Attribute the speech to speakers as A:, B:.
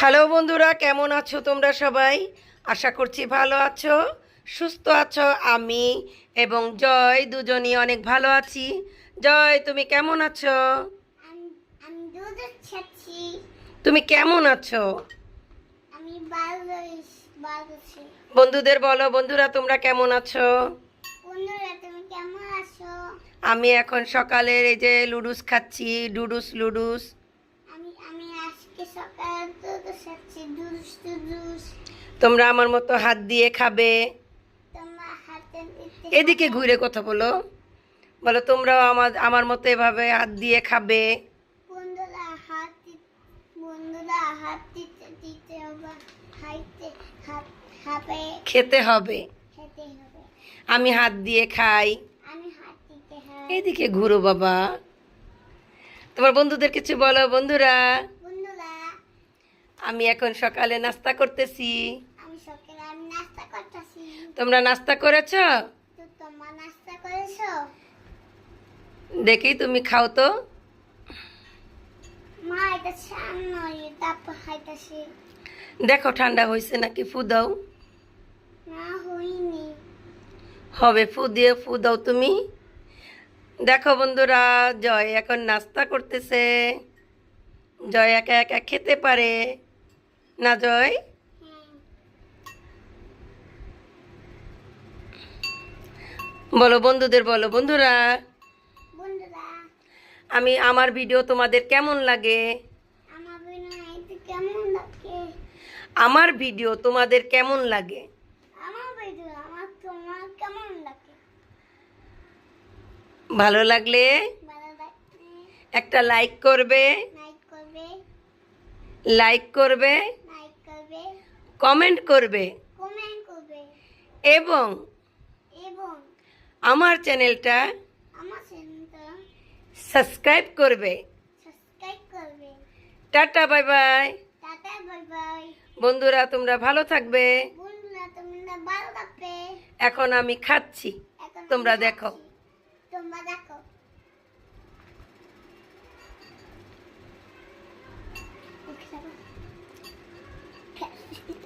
A: Hello বন্ধুরা, কেমন আছো তোমরা সবাই? আশা করছি ভালো আছো, সুস্থ আছো। আমি এবং জয় দুজনই অনেক ভালো আছি। জয়, তুমি কেমন আছো?
B: আমি আমি দুধ খাচ্ছি।
A: তুমি কেমন আছো?
B: আমি ভালো আছি।
A: বন্ধুদের বলো, বন্ধুরা তোমরা কেমন আছো?
B: বন্ধুরা তুমি কেমন আছো?
A: আমি এখন সকালের এই যে লুডুস খাচ্ছি, লুডুস।
B: আমি আমি আজকে সকালে দুধ খাচ্ছি। দুধ
A: তোমরা আমার মতো হাত দিয়ে খাবে।
B: তোমার হাতে দিতে
A: এদিকে
B: হবে।
A: ঘুরে কথা বলো। বলো তোমরাও আমার আমার মতো এভাবে হাত দিয়ে খাবে।
B: বন্ধুরা হাত দিতে দিতে হবে। হাত খাবে।
A: খেতে হবে।
B: খেতে হবে।
A: আমি হাত দিয়ে খাই।
B: আমি হাত দিতে হয়।
A: এদিকে ঘুরো বাবা। তোমার বন্ধুদের কিছু বলো বন্ধুরা।
B: বন্ধুরা
A: আমি এখন সকালে নাস্তা করতেছি।
B: আমি নাস্তা করতেছি।
A: তোমরা নাস্তা করেছো?
B: তো তোমার নাস্তা করেছো?
A: দেখি তুমি খাও তো।
B: মা এটা সামনে তারপর খাইতেছি।
A: দেখো ঠান্ডা হয়েছে নাকি, ফু দাও।
B: না হইনি।
A: হবে, ফু দাও তুমি। দেখো বন্ধুরা, জয় এখন নাস্তা করতেছে। জয় একা একা খেতে পারে না জয়?
B: হ্যাঁ।
A: বলো বন্ধুদের বলো বন্ধুরা।
B: বন্ধুরা
A: আমার ভিডিও তোমাদের কেমন লাগে?
B: আমার বিনয়তে কেমন লাগে?
A: আমার ভিডিও তোমাদের কেমন লাগে?
B: আমার ভিডিও তোমার কেমন লাগে?
A: ভালো লাগলে
B: ভালো লাগলে
A: একটা লাইক করবে,
B: লাইক করবে।
A: লাইক করবে,
B: লাইক করবে।
A: কমেন্ট করবে
B: কমেন্ট করবে।
A: এবং
B: এবং
A: আমার চ্যানেলটা
B: আমার চ্যানেলটা
A: সাবস্ক্রাইব করবে।
B: সাবস্ক্রাইব করবে।
A: Tata, bye bye.
B: Tata bye bye.
A: বন্ধুরা তোমরা ভালো থাকবে।
B: বন্ধুরা তোমরা ভালো থাকবে।
A: এখন আমি খাচ্ছি,
B: এখন
A: তোমরা
B: আমি
A: দেখো।
B: যাচ্ছি। তোমরা দেখো। Okay,